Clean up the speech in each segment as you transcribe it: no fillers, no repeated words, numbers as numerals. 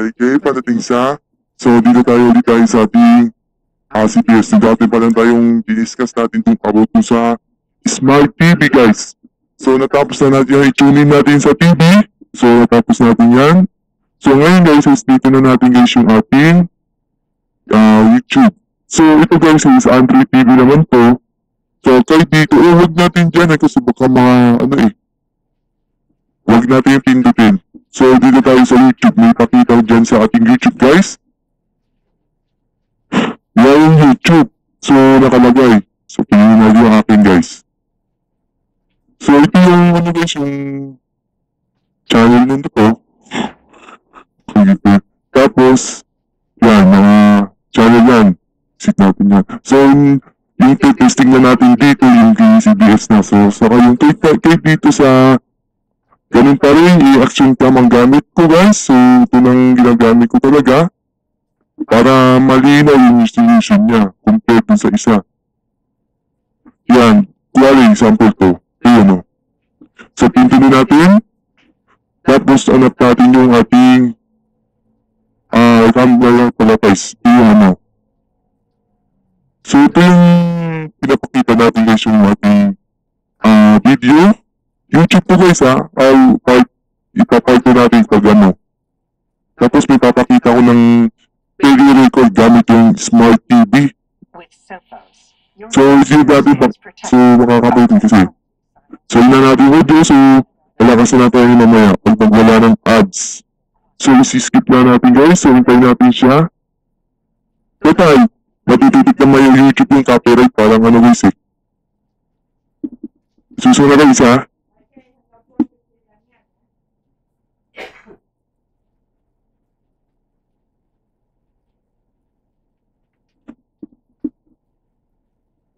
Okay, padating sa... So, dito tayo ulit tayo sa ating CPS. Dati pa lang tayong diniscuss natin kung about to sa Smart TV, guys. So, natapos na natin yung i-tune in natin sa TV. So, natapos natin yan. So, ngayon guys, is dito na natin guys yung ating YouTube. So, ito guys is Android TV naman to. So, kahit dito, huwag natin dyan kasi baka mga, huwag natin yung pindutin. So, dito tayo sa YouTube. May pakita dyan sa ating YouTube, guys. Yan yung YouTube. So, nakalagay. So, tingnan natin yung akin, guys. So, ito yung, guys, yung channel nito ko. Tapos, yan, mga channel yan. Sit natin yan. So, yung testing na natin dito, yung CBS na. So, saka yung kahit dito sa ganun pa rin, i-action cam ang gamit ko, guys. So, ito nang ginagamit ko talaga para malinaw yung resolution niya compared sa isa. Yan. Kuwari, example to. Ayan o. So, pintunin natin. Tapos, anap natin yung ating camera pala, guys. Ayan o. So, ito yung pinapakita natin, guys, yung ating video. YouTube po guys ipapart natin pag ano. Tapos may papakita ko ng record gamit yung Smart TV. So, hindi natin makakabutin kasi. So, yun na natin audio. So, palakasan natin yung mamaya pag wala ng ads. So, isi-skip na natin guys. So, hintayin natin siya. Total, matututik naman yung YouTube yung copyright parang ano guys eh. Susunod na guys ha.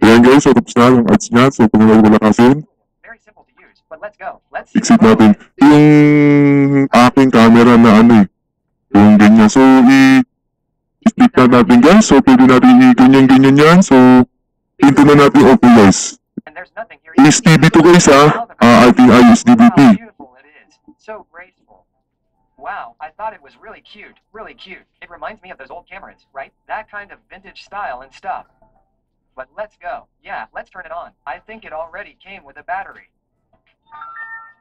Ayan guys, so tapos na yung ads niya. So kung wala kasi, exit natin. Yung aking camera na yung ganyan. So i-split na natin guys. So pwede natin i-ganyan-ganyan yan. So hinto na natin okay guys. ISDB to guys ha. Ating ISDBP. So graceful. Wow, I thought it was really cute. Really cute. It reminds me of those old cameras, right? That kind of vintage style and stuff. But let's go. Yeah, let's turn it on. I think it already came with a battery.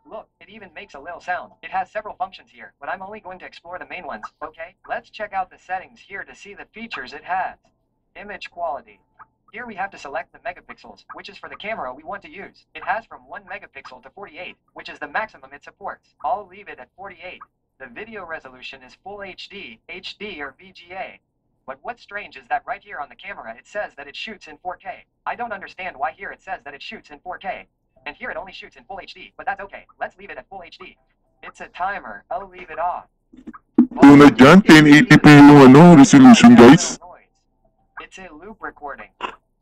Look, it even makes a little sound. It has several functions here, but I'm only going to explore the main ones, okay? Let's check out the settings here to see the features it has. Image quality. Here we have to select the megapixels, which is for the camera we want to use. It has from 1 megapixel to 48, which is the maximum it supports. I'll leave it at 48. The video resolution is Full HD, HD or VGA. But what's strange is that right here on the camera it says that it shoots in 4K. I don't understand why here it says that it shoots in 4K. And here it only shoots in Full HD, but that's okay. Let's leave it at Full HD. It's a timer. I'll leave it off. Tunad dyan, 1080p yung resolution guys. It's a loop recording.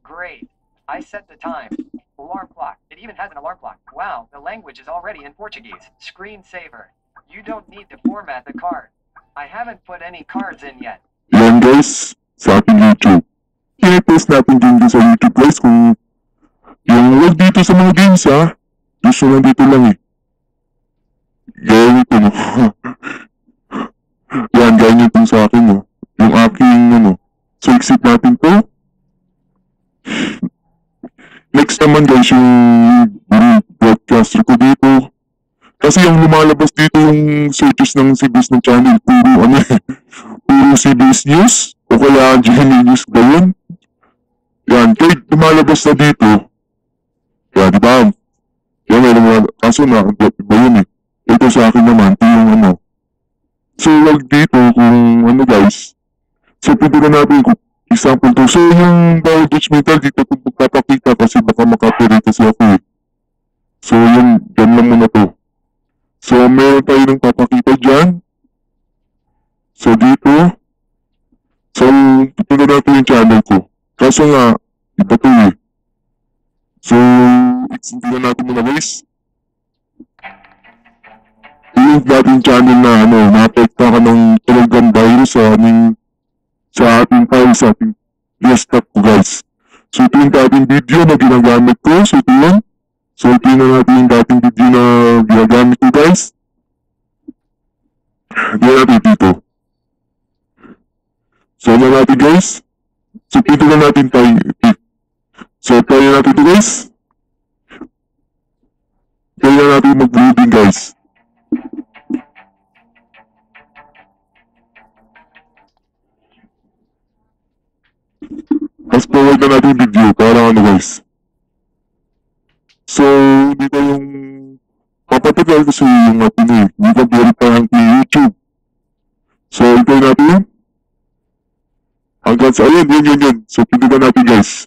Great. I set the time. Alarm clock. It even has an alarm clock. Wow, the language is already in Portuguese. Screensaver. You don't need to format the card. I haven't put any cards in yet. Yan guys, sa ating YouTube. I-test natin din sa YouTube guys kung yung wag dito sa mga games ha. Gusto lang dito lang eh. Gawin ito no. Yan, gawin ito sa akin no. Yung aking So exit natin to. Next naman guys yung broadcaster ko dito. Kasi yung lumalabas dito yung searches ng CBS ng channel, puro puro CBS News, o kaya GMA News ba yun? Yan, kahit lumalabas na dito, yan, diba? Yan, may lumalabas, kaso na, iba yun eh. Ito sa akin naman, ito yung So, wag dito kung guys. So, pwede na natin kung example to. So, yung bawal judgmental dito kung magpapakita kasi baka makapirate kasi ako eh. So, yan lang muna to. So, meron tayo ng papakita dyan. So, dito. So, tutunan natin yung channel ko. Kaso nga, iba to eh. So, example natin muna guys. Yung dating channel na na-apekta ka ng talagang virus sa ating file, sa ating desktop ko guys. So, ito yung dating video na ginagamit ko. So, ito yun. So, tingnan natin yung dating video na ginagamit ko guys. Tingnan natin dito. guys. So, pindutan natin tayo. So, try natin ito guys. Try natin mag-loading guys. Fast forward na natin yung video para ano guys. So, dito yung papatagal kasi yung ating hindi ka verify ang YouTube. So, ito natin yun. Hanggang sa, ayun, yun. So, pindutan natin guys.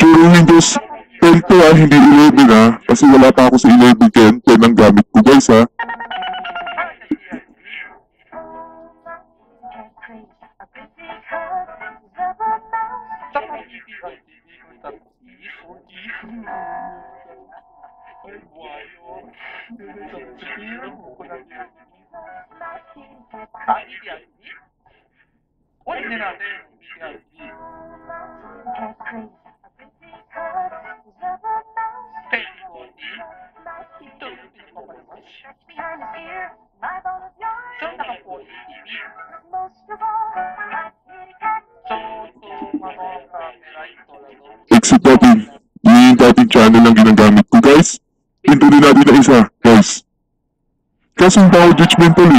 Pero Windows 10 to hindi 11 kasi wala pa ako sa 11 10 ang gamit ko guys Exit natin. Yung dating channel lang ginagamit ko guys. Pintunin natin na isa guys. Kasi yung bawal judgmental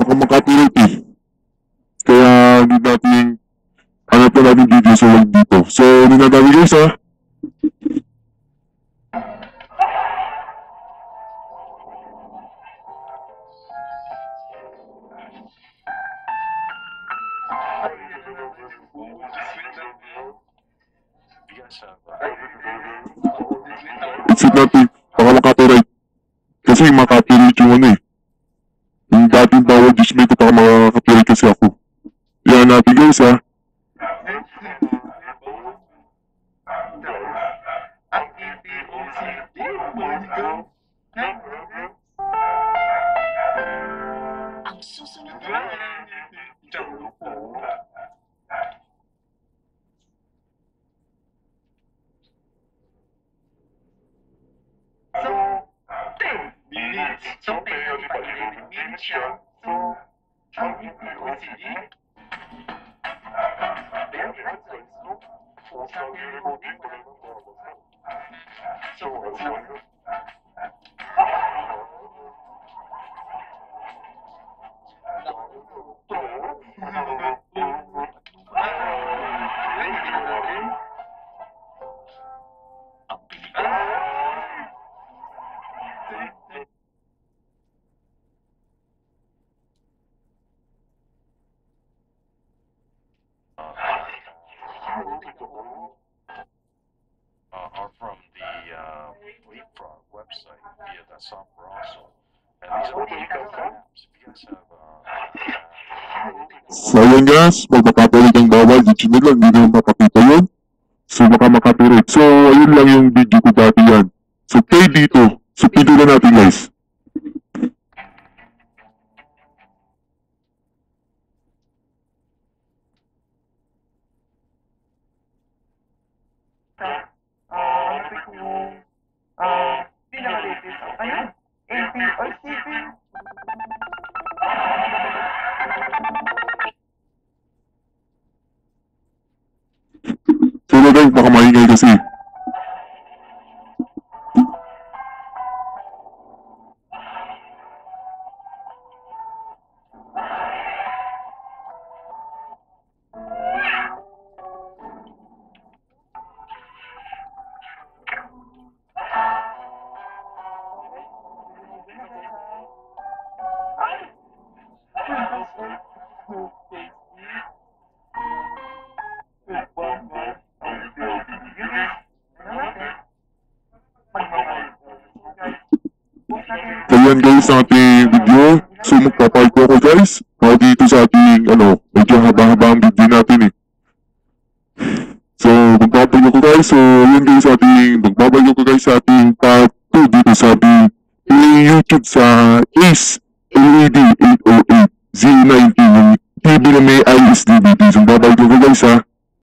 baka makapirate Kaya hindi natin hanap na natin video sa wag dito. So, hindi na natin guys Exit natin. Baka makapirate. Kasi makapirate yung yung dating bawal judgmental baka makapirate kasi ako. Yan natin guys Ang susunod na are from the Leapfrog website via that software also. And these are apps. If you guys have So yun guys, pag makapirate ang bawal judgment lang, hindi naman mapakita yun. So baka makapirate. So ayun lang yung video ko dati yan. So play dito. So pindutan natin guys. So guys, baka maingay kasi. Ayan guys ang ating video. So magpapahit ko ako guys. Dito sa ating medyo haba-haba ang video natin So magbabalik ko guys. So yun guys magbabalik ko guys sa ating part 2 dito sa ating YouTube sa Ace LED 808 Z90 yung TV na may ISDBT. So magbabalik ko guys